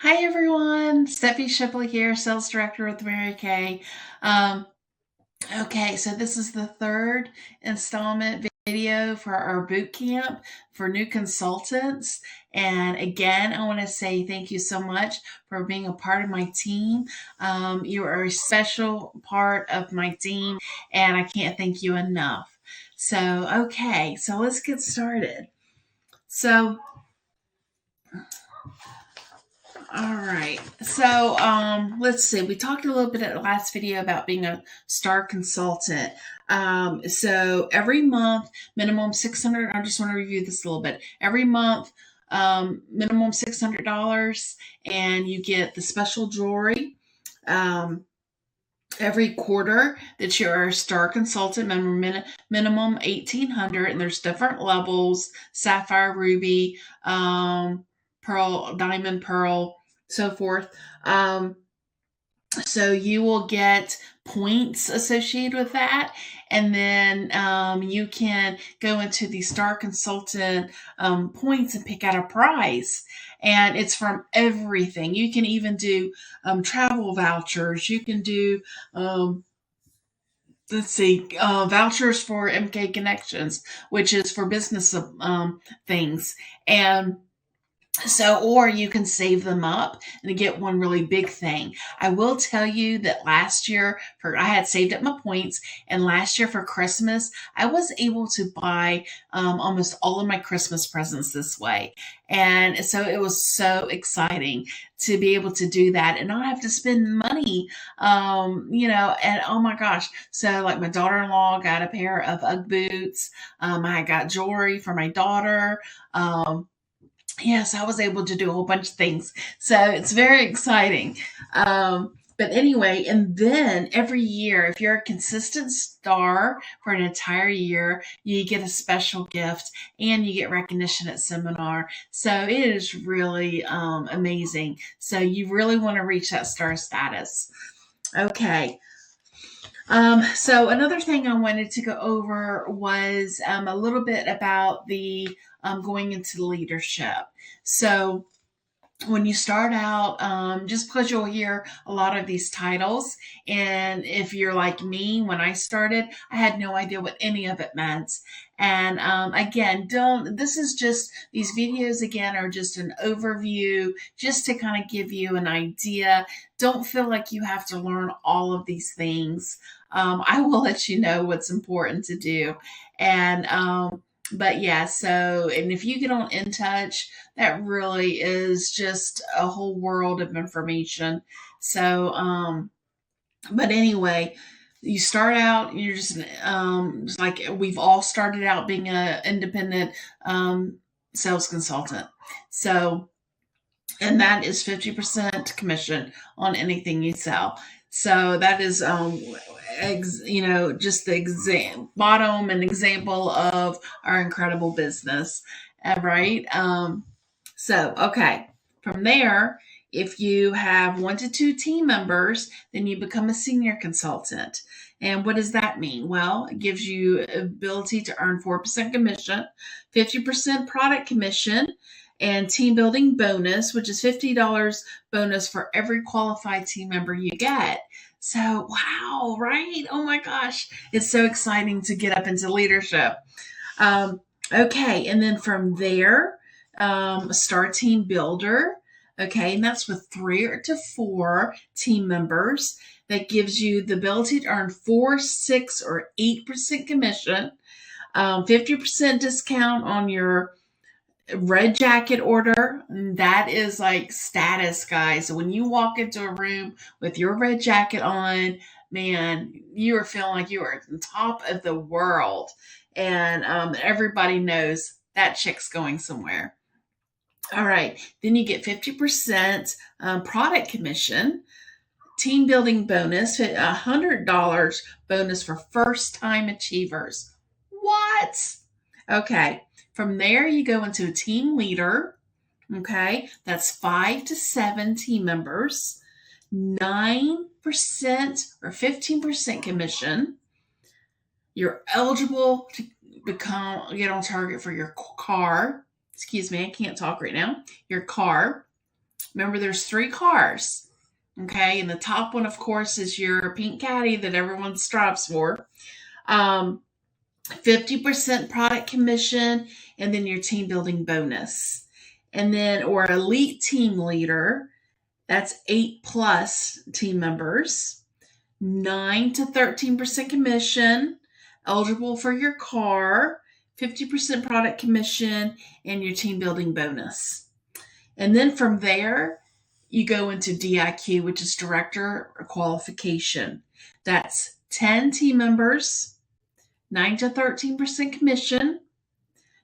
Hi everyone, Steffi Shipley here, Sales Director with Mary Kay. Um, okay, so this is the third installment video for our boot camp for new consultants. And again, I want to say thank you so much for being a part of my team. You are a special part of my team, and I can't thank you enough. So let's get started. So, All right. Let's see. We talked a little bit at the last video about being a star consultant. So every month, minimum 600. I just want to review this a little bit. Every month, minimum $600, and you get the special jewelry. Um, every quarter that you're a star consultant, minimum 1,800, and there's different levels: sapphire, ruby, pearl, diamond, pearl, so forth. So you will get points associated with that, and then you can go into the star consultant points and pick out a prize. And it's from everything. You can even do travel vouchers. You can do vouchers for MK Connections, which is for business things. And so, or you can save them up and get one really big thing. I will tell you that last year, I had saved up my points, and last year for Christmas, I was able to buy almost all of my Christmas presents this way. And so it was so exciting to be able to do that and not have to spend money, and oh my gosh. So, like, my daughter in law got a pair of Ugg boots. I got jewelry for my daughter. Yes, I was able to do a whole bunch of things. So it's very exciting. But anyway, and then every year, if you're a consistent star for an entire year, you get a special gift and you get recognition at seminar. So it is really amazing. So you really want to reach that star status. Okay. So another thing I wanted to go over was a little bit about the going into leadership. So when you start out, just because you'll hear a lot of these titles, and if you're like me, when I started, I had no idea what any of it meant. And again, don't, this is just, these videos again are just an overview, just to kind of give you an idea. Don't feel like you have to learn all of these things. I will let you know what's important to do. And, but yeah, so, and if you get on In Touch, that really is just a whole world of information. So, but anyway, you start out, you're just like we've all started out being an independent sales consultant. So, and that is 50% commission on anything you sell. So that is, just the bottom and example of our incredible business, right? Okay. From there, if you have 1 to 2 team members, then you become a senior consultant. And what does that mean? Well, it gives you ability to earn 4% commission, 50% product commission, and team building bonus, which is $50 bonus for every qualified team member you get. So, wow, right? Oh my gosh. It's so exciting to get up into leadership. Okay. And then from there, Star Team Builder. Okay. And that's with 3 to 4 team members. That gives you the ability to earn 4, 6, or 8% commission, 50% discount on your red jacket order. That is like status, guys. So when you walk into a room with your red jacket on, man, you are feeling like you are at the top of the world. And everybody knows that chick's going somewhere. All right. Then you get 50% product commission, team building bonus, $100 bonus for first time achievers. What? Okay. From there, you go into a team leader. Okay. That's 5 to 7 team members, 9% or 15% commission. You're eligible to get on target for your car. Excuse me, I can't talk right now. Your car. Remember, there's 3 cars. Okay, and the top one, of course, is your pink caddy that everyone strives for. 50% product commission, and then your team building bonus. And then, or elite team leader, that's 8 plus team members, 9 to 13% commission, eligible for your car, 50% product commission, and your team building bonus. And then from there, you go into DIQ, which is director qualification. That's 10 team members, 9 to 13% commission.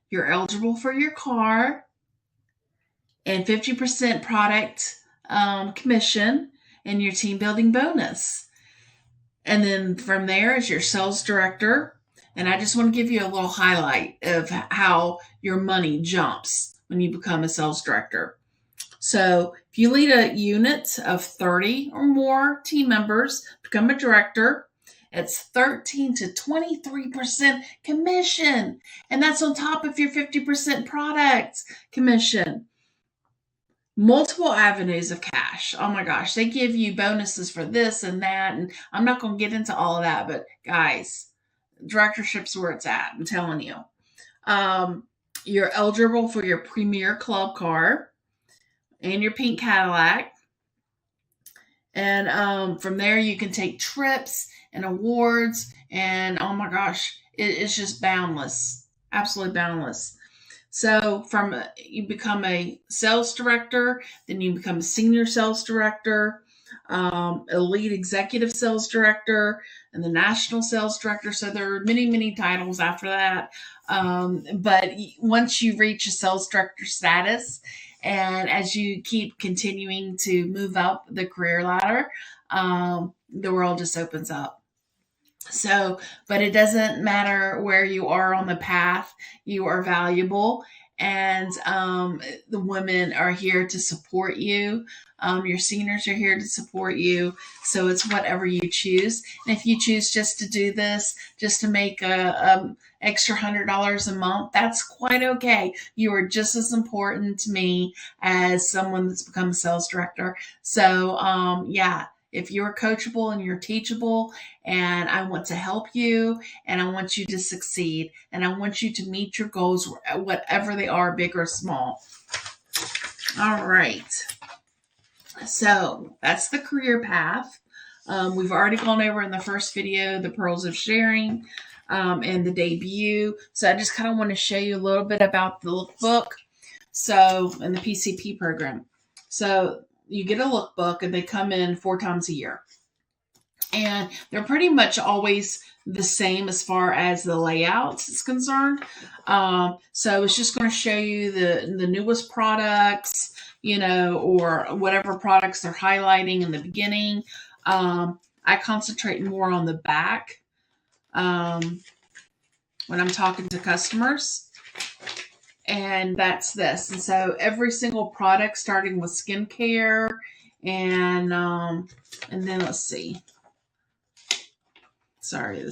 You're eligible for your car, and 50% product commission, and your team building bonus. And then from there is your sales director. And I just want to give you a little highlight of how your money jumps when you become a sales director. So if you lead a unit of 30 or more team members, become a director, it's 13 to 23% commission. And that's on top of your 50% product commission. Multiple avenues of cash. Oh my gosh, they give you bonuses for this and that. And I'm not going to get into all of that, but guys, directorship's where it's at. I'm telling you. You're eligible for your premier club car and your pink Cadillac. And from there, you can take trips and awards. And oh my gosh, it's just boundless. Absolutely boundless. So from you become a sales director, then you become a senior sales director, elite executive sales director, and the national sales director. So there are many, many titles after that. But once you reach a sales director status, and as you keep continuing to move up the career ladder, the world just opens up. So, but it doesn't matter where you are on the path, you are valuable. And the women are here to support you. Your seniors are here to support you. So it's whatever you choose. And if you choose just to do this, just to make a extra $100 a month, that's quite okay. You are just as important to me as someone that's become a sales director. So yeah. If you're coachable and you're teachable, and I want to help you, and I want you to succeed, and I want you to meet your goals, whatever they are, big or small. All right. So that's the career path. We've already gone over in the first video the pearls of sharing and the debut. So I just kind of want to show you a little bit about the lookbook. So, and the PCP program. So you get a lookbook, and they come in 4 times a year. And they're pretty much always the same as far as the layout is concerned. So it's just going to show you the newest products, or whatever products they're highlighting in the beginning. I concentrate more on the back when I'm talking to customers. And that's this. And so every single product, starting with skincare, and then let's see. Sorry,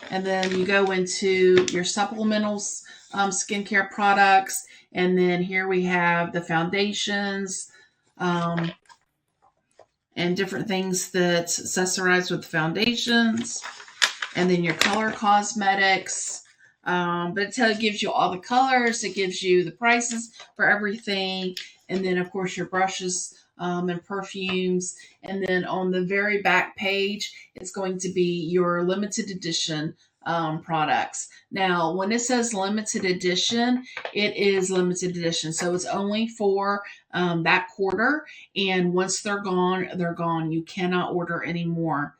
and then you go into your supplementals, skincare products, and then here we have the foundations, and different things that accessorize with foundations, and then your color cosmetics. But it gives you all the colors. It gives you the prices for everything. And then, of course, your brushes and perfumes. And then on the very back page, it's going to be your limited edition products. Now, when it says limited edition, it is limited edition. So it's only for that quarter. And once they're gone, they're gone. You cannot order anymore.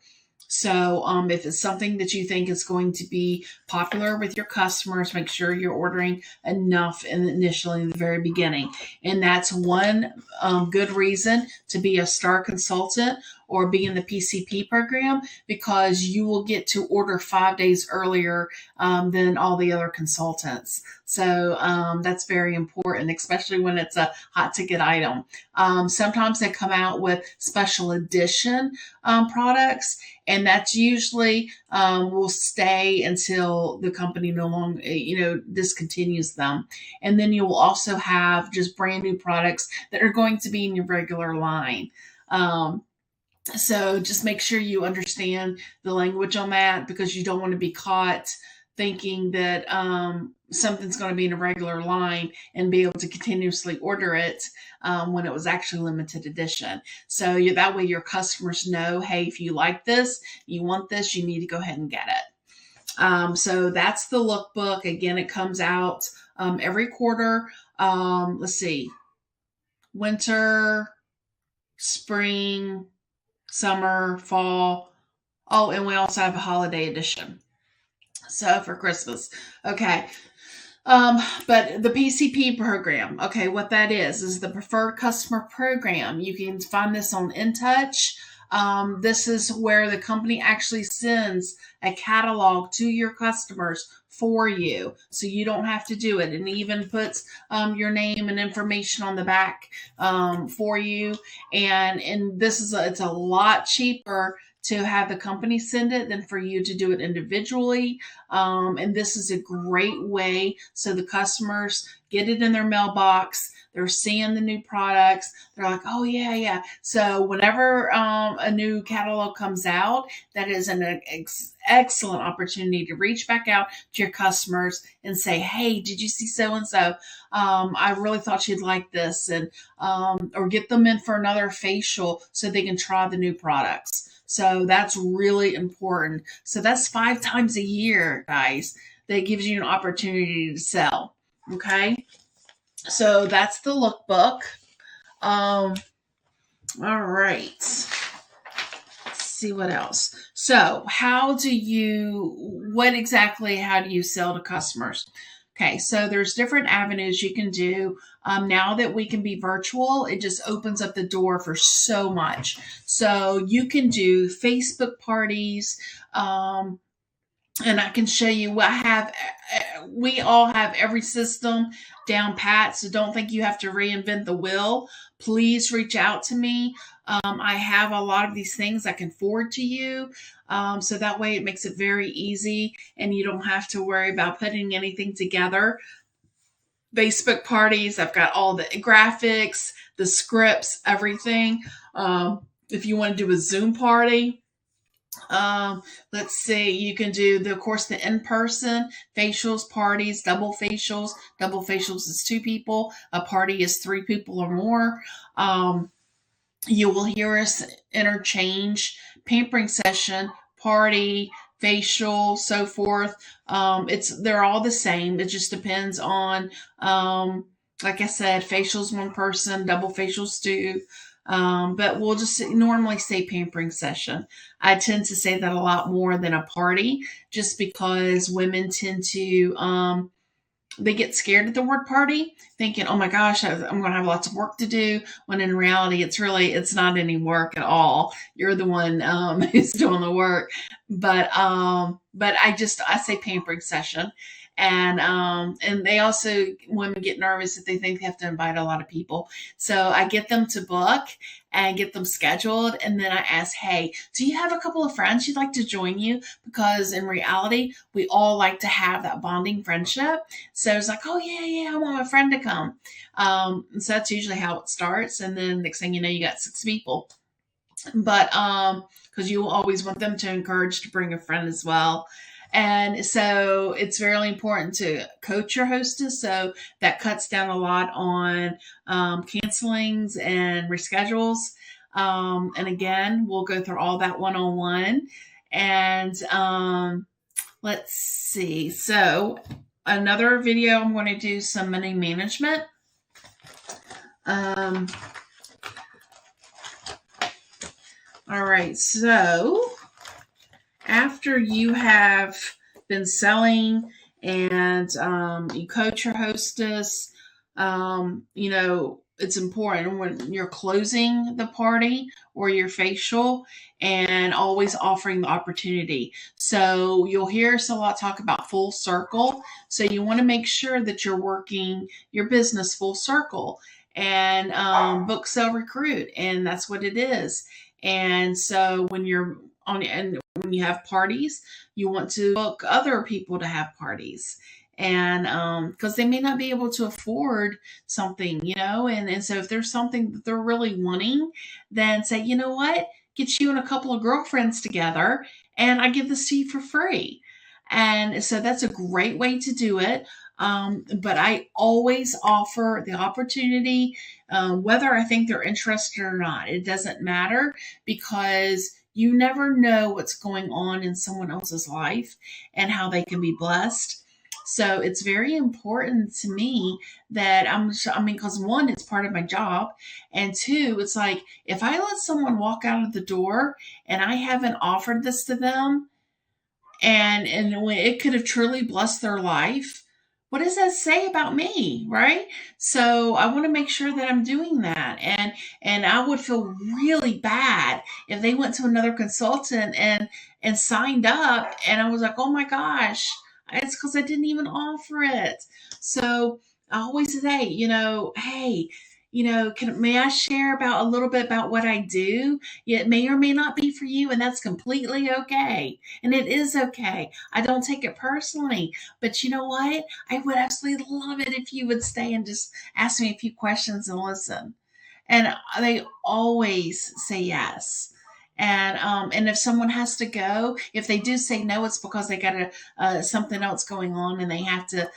So if it's something that you think is going to be popular with your customers, make sure you're ordering enough initially in the very beginning. And that's one good reason to be a star consultant or be in the PCP program, because you will get to order 5 days earlier than all the other consultants. So that's very important, especially when it's a hot ticket item. Sometimes they come out with special edition products, and that's usually will stay until the company no longer, discontinues them. And then you will also have just brand new products that are going to be in your regular line. So just make sure you understand the language on that, because you don't want to be caught thinking that something's going to be in a regular line and be able to continuously order it when it was actually limited edition. So that way your customers know, hey, if you like this, you want this, you need to go ahead and get it. So that's the lookbook. Again, it comes out every quarter. Let's see, winter, spring, summer, fall. Oh, and we also have a holiday edition. So for Christmas. Okay. But the PCP program, okay, what that is the Preferred Customer Program. You can find this on InTouch. This is where the company actually sends a catalog to your customers for you, so you don't have to do it, and even puts your name and information on the back for you. And this is it's a lot cheaper to have the company send it than for you to do it individually. And this is a great way so the customers get it in their mailbox. They're seeing the new products. They're like, oh, yeah, yeah. So whenever a new catalog comes out, that is an excellent opportunity to reach back out to your customers and say, hey, did you see so-and-so? I really thought you'd like this. And or get them in for another facial so they can try the new products. So that's really important. So that's 5 times a year, guys, that gives you an opportunity to sell. Okay. So that's the lookbook. All right. Let's see what else. So how do you sell to customers? Okay, so there's different avenues you can do. Now that we can be virtual, it just opens up the door for so much. So you can do Facebook parties, and I can show you what we all have every system down pat, so don't think you have to reinvent the wheel. Please reach out to me. I have a lot of these things I can forward to you. So that way it makes it very easy and you don't have to worry about putting anything together. Facebook parties, I've got all the graphics, the scripts, everything. If you want to do a Zoom party, let's see, you can do of course the in-person facials, parties, double facials. Double facials is 2 people. A party is 3 people or more. You will hear us interchange pampering session, party, facial, so forth. They're all the same. It just depends on, like I said, facials 1 person, double facials 2. But we'll just normally say pampering session. I tend to say that a lot more than a party, just because women tend to, they get scared at the word party, thinking, oh my gosh, I'm going to have lots of work to do. When in reality, it's not any work at all. You're the one who's doing the work. But I say pampering session. And they also, women get nervous if they think they have to invite a lot of people. So I get them to book and get them scheduled. And then I ask, hey, do you have a couple of friends you'd like to join you? Because in reality, we all like to have that bonding friendship. So it's like, oh yeah, I want my friend to come. So that's usually how it starts. And then next thing you know, you got 6 people. But because you will always want them to encourage to bring a friend as well. And so it's very important to coach your hostess. So that cuts down a lot on cancelings and reschedules. And again, we'll go through all that one-on-one. And let's see. So another video, I'm going to do some money management. All right. So after you have been selling and you coach your hostess, it's important when you're closing the party or your facial, and always offering the opportunity. So you'll hear us a lot talk about full circle. So you want to make sure that you're working your business full circle, and book, sell, recruit. And that's what it is. And so when you're on, and when you have parties, you want to book other people to have parties. And because they may not be able to afford something, and so if there's something that they're really wanting, then say, you know what, get you and a couple of girlfriends together, and I give this to you for free. And so that's a great way to do it. But I always offer the opportunity, whether I think they're interested or not. It doesn't matter, because you never know what's going on in someone else's life and how they can be blessed. So it's very important to me that because one, it's part of my job. And two, it's like, if I let someone walk out of the door and I haven't offered this to them, and when it could have truly blessed their life, what does that say about me, right? So I want to make sure that I'm doing that. And I would feel really bad if they went to another consultant and signed up, and I was like, oh my gosh, it's because I didn't even offer it. So I always say, hey, may I share about a little bit about what I do? It may or may not be for you, and that's completely okay. And it is okay. I don't take it personally. But you know what? I would absolutely love it if you would stay and just ask me a few questions and listen. And they always say yes. And if someone has to go, if they do say no, it's because they got something else going on and they have to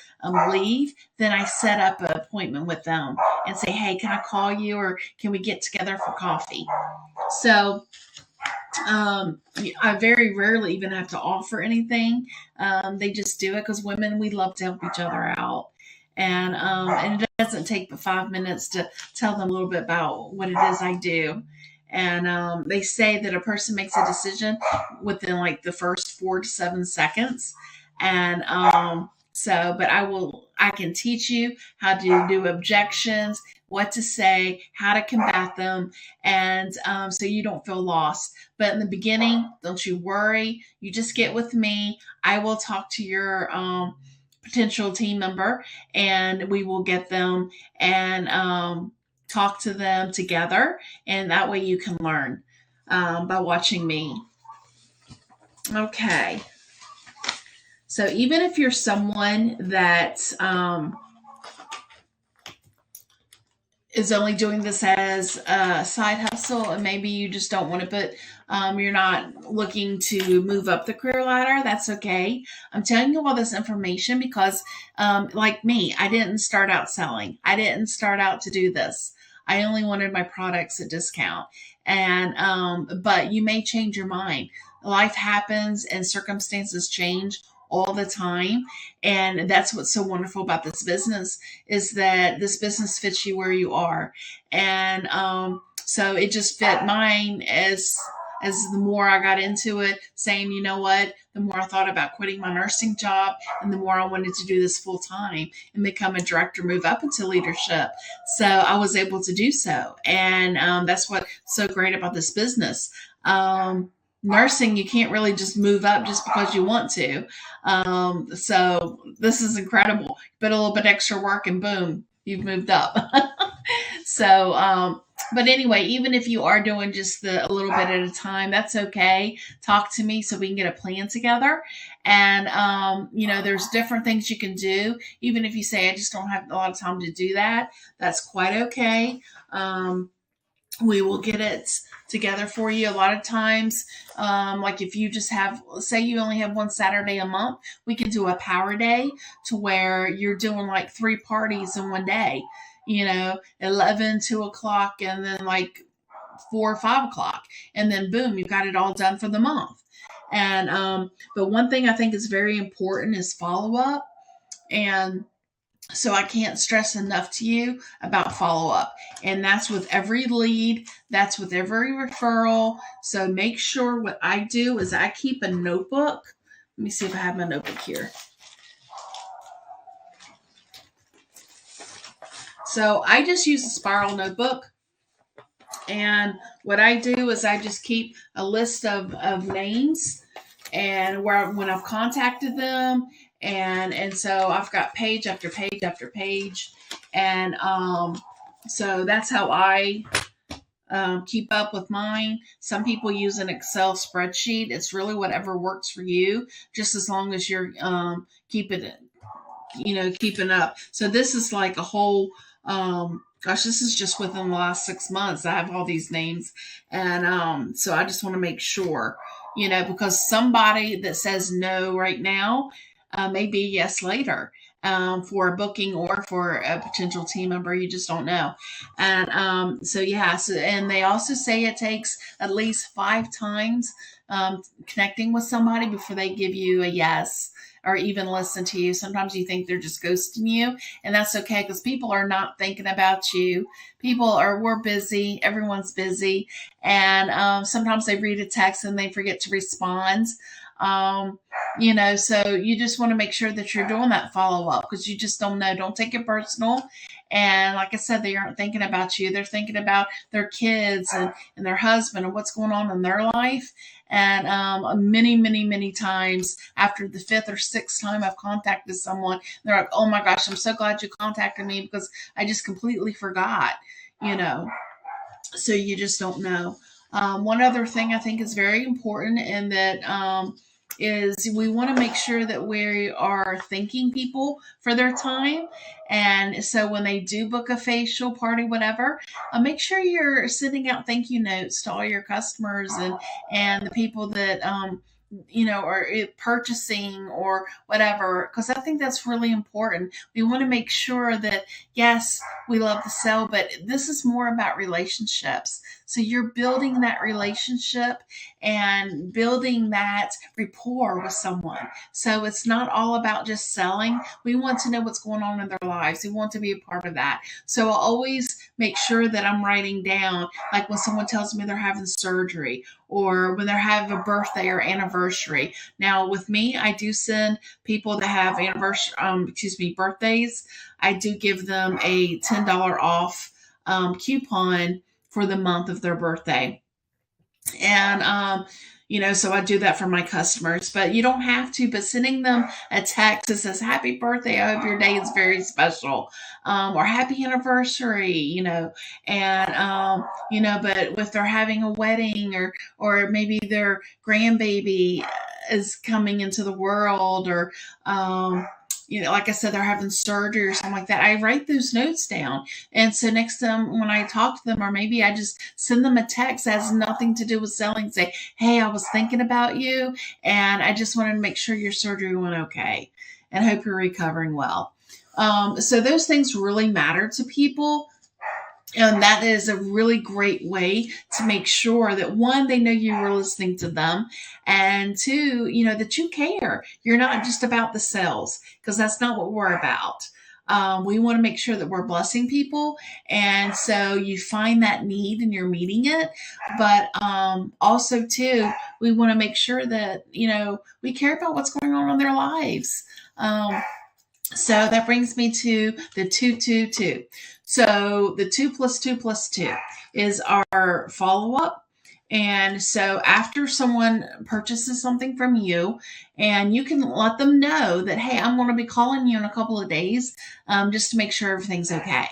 leave. Then I set up an appointment with them and say, hey, can I call you, or can we get together for coffee? So I very rarely even have to offer anything. They just do it because women, we love to help each other out. And it doesn't take but 5 minutes to tell them a little bit about what it is I do. And they say that a person makes a decision within like the first 4 to 7 seconds. And but I can teach you how to do objections, what to say, how to combat them, and so you don't feel lost. But in the beginning, don't you worry. You just get with me. I will talk to your potential team member, and we will get them and talk to them together. And that way you can learn by watching me. Okay. So even if you're someone that is only doing this as a side hustle, and maybe you just don't want to you're not looking to move up the career ladder, that's okay. I'm telling you all this information because, like me, I didn't start out selling. I didn't start out to do this. I only wanted my products at discount. And, but you may change your mind. Life happens and circumstances change all the time. And that's what's so wonderful about this business, is that this business fits you where you are. And so it just fit mine as the more I got into it, saying, you know what, the more I thought about quitting my nursing job, and the more I wanted to do this full time and become a director, move up into leadership. So I was able to do so. And that's what's so great about this business. Nursing, you can't really just move up just because you want to. So this is incredible. Put a little bit extra work and boom, you've moved up. So, but anyway, even if you are doing just a little bit at a time, that's okay. Talk to me so we can get a plan together. And, there's different things you can do. Even if you say, I just don't have a lot of time to do that, that's quite okay. We will get it together for you. A lot of times, like if you just say you only have one Saturday a month, we can do a power day to where you're doing like 3 parties in one day, 11, 2 o'clock, and then like 4 or 5 o'clock. And then boom, you've got it all done for the month. And, but one thing I think is very important is follow up. And so I can't stress enough to you about follow up. And that's with every lead, that's with every referral. So make sure what I do is I keep a notebook. Let me see if I have my notebook here. So I just use a spiral notebook. And what I do is I just keep a list of names and where when I've contacted them, and so I've got page after page after page, and so that's how I keep up with mine. Some people use an Excel spreadsheet. It's really whatever works for you, just as long as you're keeping it, keeping up. So this is like a whole, gosh, this is just within the last 6 months. I have all these names. And so I just want to make sure, because somebody that says no right now may be yes later. For a booking or for a potential team member, you just don't know. And so, yeah, and they also say it takes at least 5 times connecting with somebody before they give you a yes or even listen to you. Sometimes you think they're just ghosting you, and that's okay because people are not thinking about you. We're busy. Everyone's busy. And sometimes they read a text and they forget to respond. Um, so you just want to make sure that you're doing that follow up because you just don't know. Don't take it personal. And like I said, they aren't thinking about you. They're thinking about their kids and their husband and what's going on in their life. And many, many, many times after the fifth or sixth time I've contacted someone, they're like, oh my gosh, I'm so glad you contacted me because I just completely forgot, you know. So you just don't know. One other thing I think is very important, and that is we want to make sure that we are thanking people for their time. And so when they do book a facial party, whatever, make sure you're sending out thank you notes to all your customers and the people that are purchasing or whatever, because I think that's really important. We want to make sure that, yes, we love the sell, but this is more about relationships. So you're building that relationship and building that rapport with someone. So it's not all about just selling. We want to know what's going on in their lives. We want to be a part of that. So I always make sure that I'm writing down, like when someone tells me they're having surgery or when they're having a birthday or anniversary. Now with me, I do send people that have birthdays. I do give them a $10 off coupon for the month of their birthday. And so I do that for my customers, but you don't have to. But sending them a text that says happy birthday, I hope your day is very special, or happy anniversary, and but if they're having a wedding, or maybe their grandbaby is coming into the world, or like I said, they're having surgery or something like that, I write those notes down. And so next time when I talk to them, or maybe I just send them a text that has nothing to do with selling, say, hey, I was thinking about you and I just wanted to make sure your surgery went okay and hope you're recovering well. So those things really matter to people. And that is a really great way to make sure that, one, they know you were listening to them, and two, that you care. You're not just about the sales, because that's not what we're about. We want to make sure that we're blessing people. And so you find that need and you're meeting it. But also, too, we want to make sure that, we care about what's going on in their lives. So that brings me to the 222. So the 2 plus 2 plus 2 is our follow up. And so after someone purchases something from you, and you can let them know that, hey, I'm going to be calling you in a couple of days just to make sure everything's okay.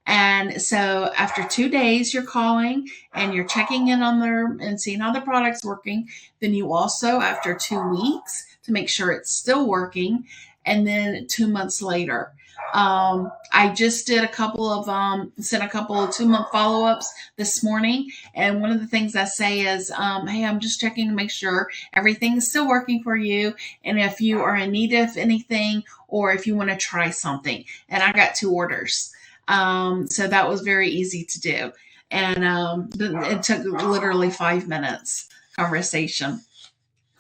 And so after 2 days, you're calling and you're checking in on and seeing how the product's working. Then you also, after 2 weeks, to make sure it's still working. And then 2 months later, I just did sent a couple of 2-month follow-ups this morning. And one of the things I say is, hey, I'm just checking to make sure everything is still working for you. And if you are in need of anything, or if you want to try something. And I got 2 orders. So that was very easy to do. And it took literally 5 minutes conversation.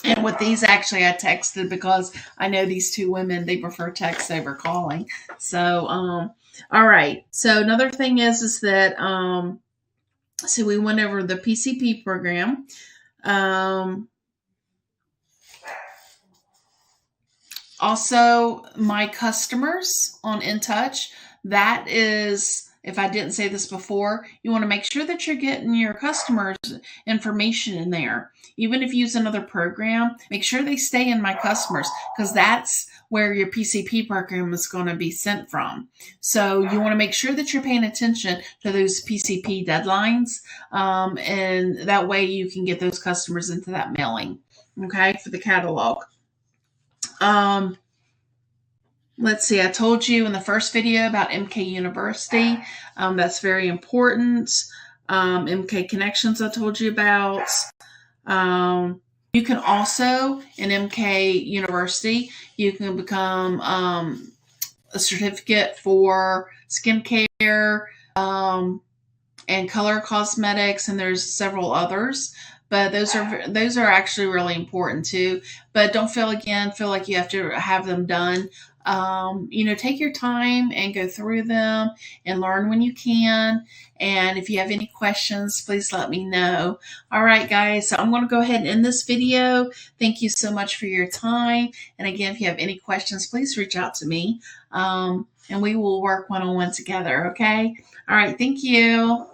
And with these, actually, I texted because I know these 2 women, they prefer text over calling. So, all right. So another thing is that, so we went over the PCP program. Also, my customers on InTouch, that is if I didn't say this before, you want to make sure that you're getting your customers' information in there. Even if you use another program, make sure they stay in My Customers, because that's where your PCP program is going to be sent from. So you want to make sure that you're paying attention to those PCP deadlines, and that way you can get those customers into that mailing, okay, for the catalog. Let's see, I told you in the first video about MK University. That's very important. MK Connections I told you about. You can also, in MK University, you can become a certificate for skincare and color cosmetics, and there's several others. But those are actually really important too. But don't feel like you have to have them done. Take your time and go through them and learn when you can. And if you have any questions, please let me know. All right, guys, so I'm going to go ahead and end this video. Thank you so much for your time. And again, if you have any questions, please reach out to me. And we will work one-on-one together, okay? All right, thank you.